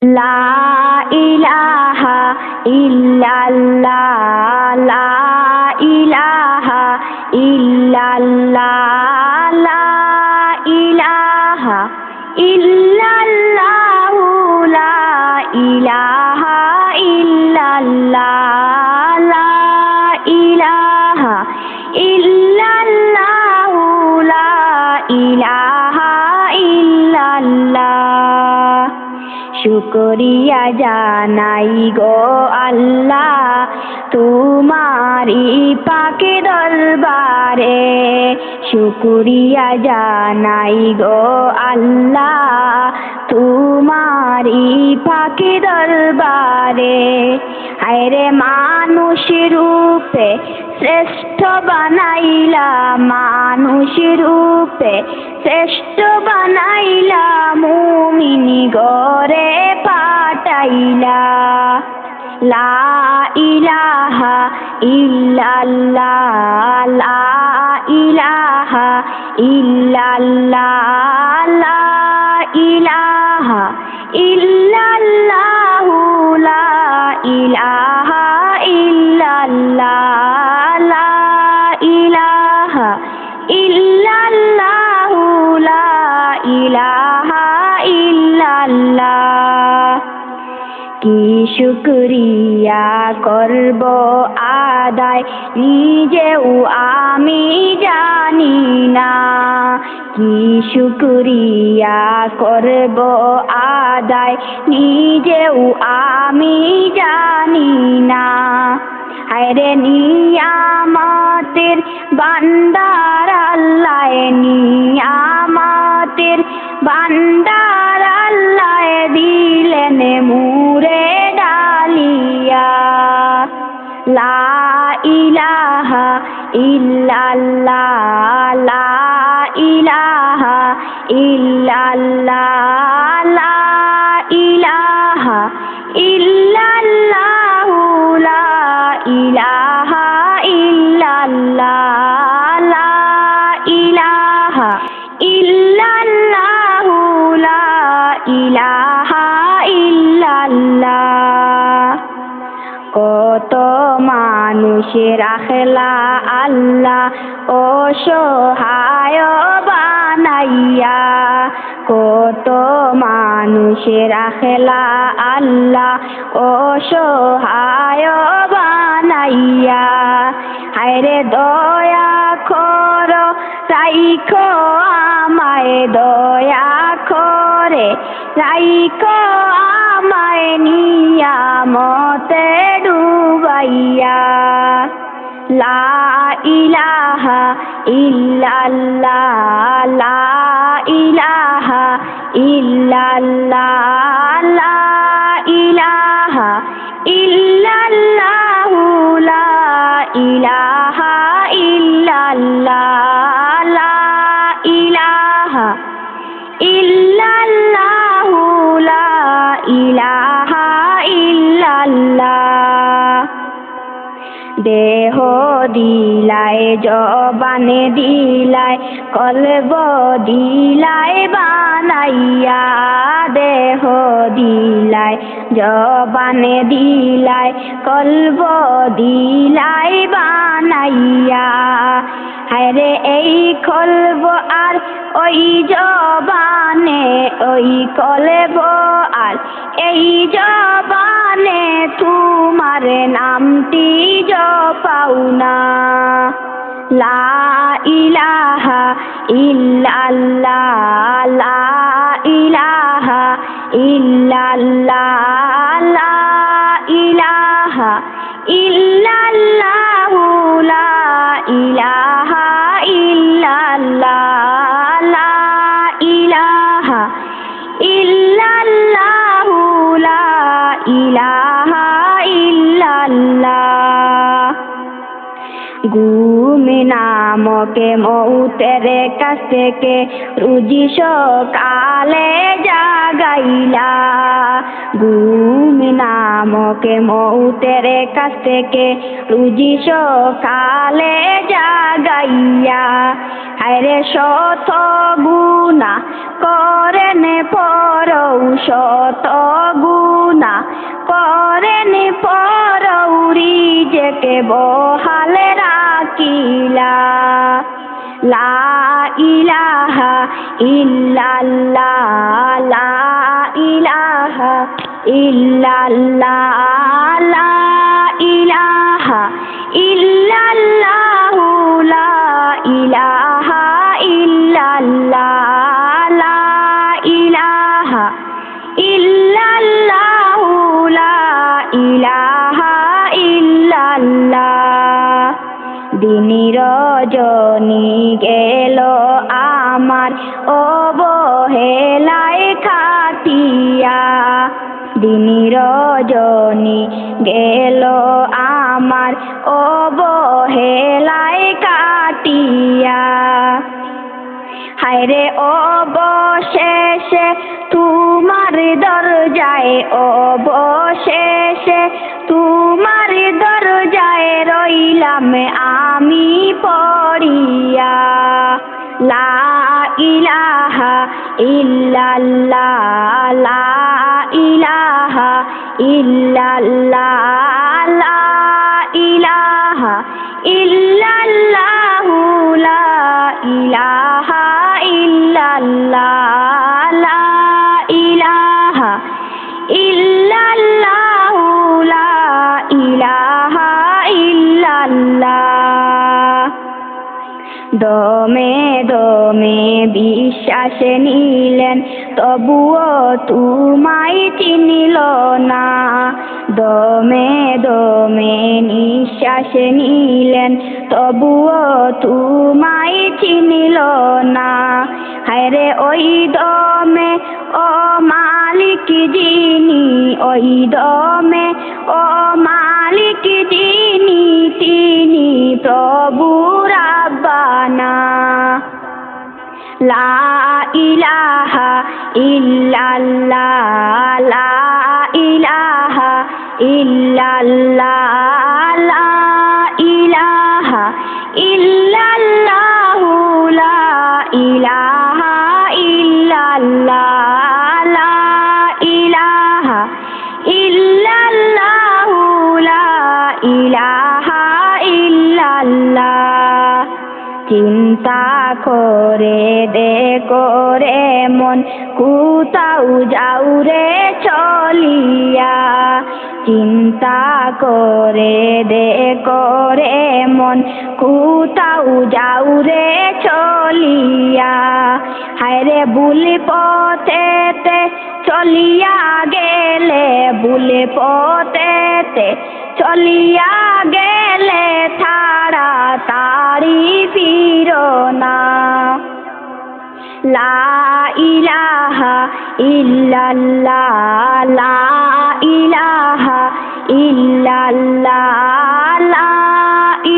লা ইলাহা ইল্লাল্লাহ লা ইলাহা ইল্লাল্লাহ লা ইলাহা ইল্লাল্লাহু লা ইলাহা ইল্লাল্লাহ লা ইলাহা ইল্লাল্লাহু লা ইলাহা ইল্লাল্লাহ। শুকরিয়া জানাই গো আল্লাহ তোমারি পাকে দরবারে, শুকরিয়া জানাই গো আল্লাহ তোমারি পাকে দরবারে। হায়রে মানুষ রূপে শ্রেষ্ঠ বানাইলা, মানুষ রূপে শ্রেষ্ঠ বানাইলা, মুমিনি গরে পাঠাইলা। লা ইলাহা ইল্লাল্লাহ লা ইলাহা ইল্লাল্লাহ লা ইলাহা ইল্লাল্লাহু লা ইলাহা ইল্লাল্লাহ লা ইলাহা ইল্লাল্লাহু লা ইলাহা ইল্লাল্লাহ। কি শুকরিয়া করব আদায় নিজেও আমি জানি না, কি শুকরিয়া করব আদায় নিজেও আমি জানি না। হায়রে নিয়ামতের ভান্ডার আল্লাহ, নিয়ামতের ভান্ডার আল্লাহ দিলেন মুরে ডালিয়া। লা ইলাহা ইল্লাল্লাহ লা ইলাহা ইল্লাল্লাহ লা ইলাহা ইল্লাল্লাহু লা ইলাহা ইল্লাল্লাহ লা ইলাহা ইল্লাল্লাহু লা ইলাহা ইল্লাল্লাহ। কত মানুষের আখলা আল্লাহ অসহায় বানাইয়া, কত মানুষের আখলা আল্লাহ অসহায় বানাইয়া। হায়রে দয়া কর রাইখো আমায়, দয়া করে রাইখো আমায় নিয়ামতে ডুবাইয়া। লা ইলাহা ইল্লাল্লাহ লা ইলাহা ইল্লাল্লাহ লা ইলাহা ইল্লাল্লাহু লা ইলাহা ইল্লাল্লাহ লা ইলাহা ইল্লাল্লাহু লা ইলাহা ইল্লাল্লাহ। দেহ দিলাই জবানে দিলাই কলব দিলাই বানাইয়া, দেহ দিলাই জবানে দিলাই কলব দিলাই বানাইয়া। হায়রে এই কলব আর ওই জবানে, ওই কলব আর এই জবানে তোমার নামটি জপাও না। লা ইলাহা ইল্লাল্লাহ লা ইলাহা ইল্লাল্লাহ লা ইলাহা ইল্লাল্লাহু লা ইলাহা ইল্লাল্লাহ লা ইলাহা ইল্লাল্লাহু লা ইলাহা ইল্লাল্লাহ। ঘুম নামকে মৌতের কাছ থেকে রুজি সকালে জাগাইলা, ঘুম নামকে মৌতের কাছ থেকে রুজি সকালে জাগাইয়া। হায়রে শত গুনাহ করেন পরও শত করেন পরৌরি যেকে বহালে রাখিলা লা ইলাহা ইল্লাল্লাহ লা ইলাহা ইল্লাল্লাহ লা ইলাহা ইল্লাল্লাহু লা ইলাহা ইল্লাল্লাহ লা ইলাহা ইল্লাল্লাহু লা ইলাহা ইল্লাল্লাহ দিনি রজনী গেল আমার অবহেলায় খাটিয়া দিনি রজনী গেল আমার অবহেলায় কাটিয়া হায়রে অবশেষে তোমার দরজায় অবশেষে তোমার দরজায় রইলাম আমি পড়িয়া লা ইলাহা ইল্লাল্লাহ লা ইলাহা ইল্লাল্লাহ লা ইলাহা ইল্লাল্লাহু লা ইলাহা ইল্লাল্লাহ লা ইলাহা ইল্লাল্লাহু লা ইলাহা ইল্লাল্লাহ দমে দমে বিশ্বাসে নিলেন তবুও তোমায় চিনিল না দমে দমে নিঃশ্বাসে নিলেন তবুও তোমায় চিনিল না হায়রে ওই দমে ও মালিক যিনি ওই দমে ও মালিক যিনি তিনি প্রভু রাব্বানা লা ইলাহা ইল্লাল্লাহ লা ইলাহা ইল্লাল্লাহ লা ইলাহা ইল্লাল্লাহু লা ইলাহা ইল্লাল্লাহ লা ইলাহা ইল্লাল্লাহু লা ইলাহা ইল্লাল্লাহ চিন্তা করে দেখো রে মন কোথাও যাও রে চলিয়া চিন্তা করে দেখো রে মন কোথাও যাও রে চলিয়া হায়রে ভুল পথেতে চলিয়া গেলে ভুল পথেতে চলিয়া গেলে তাড়াতাড়ি ফিরো না লা ইলাহা ইল্লাল্লাহ লা ইলাহা ইল্লাল্লাহ লা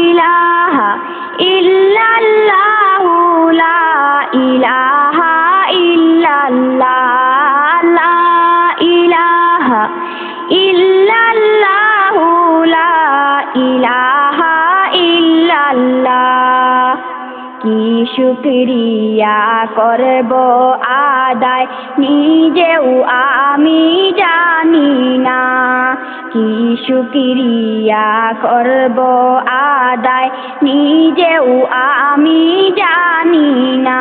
ইলাহা ইল্লাল্লাহু লা ইলাহা ইল্লাল্লাহ লা ইলাহা ইল্লাল্লাহু লা ইলাহা ইল্লাল্লাহ কি শুকরিয়া করব আদায় নিজেও আমি জানি না কি শুকরিয়া করব আদায় নিজেও আমি জানি না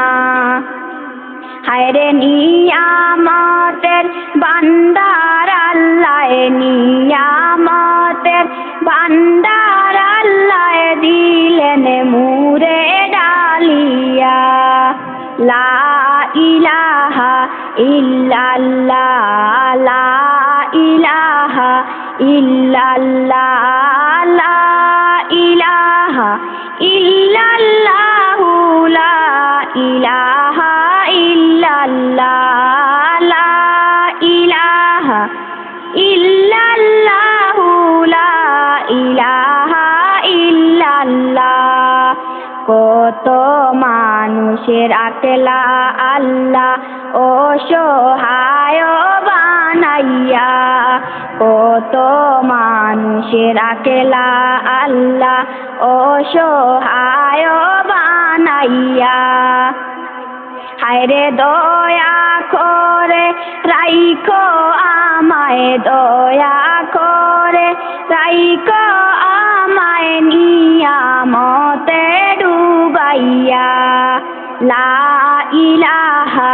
হায়রে নিয়ামতের ভান্ডার আল্লাহ নিয়ামতের ভান্ডার আল্লাহ দিলেন মুরে ডালিয়া লা ইলাহা ইল্লাল্লাহ লা ইলাহা ইল্লাল্লাহ লা ইলাহা ইল্লাল্লাহু লা ইলাহা ইল্লাল্লাহ লা ইলাহা ইল্লাল্লাহু লা ইলাহা ইল্লাল্লাহ কত মানুষের আকলা আল্লাহ অসহায় বানাইয়া কত মানুষের আকলা আল্লাহ অসহায় বানাইয়া হায়রে দয়া করে রাইখো আমায় দয়া করে রাইকো আমায় নিয়ামতে ডুবাইয়া লা ইলাহা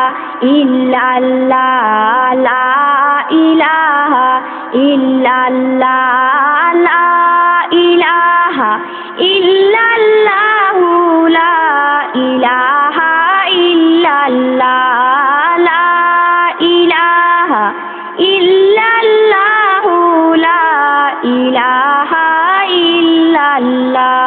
ইল্লাল্লাহ লা ইলাহা ইল্লাল্লাহ লা ইলাহা ইল্লাল্লাহু লা ইলাহা ইল্লাল্লাহ লা ইলাহা ইল্লাল্লাহু লা ইলাহা ইল্লাল্লাহ।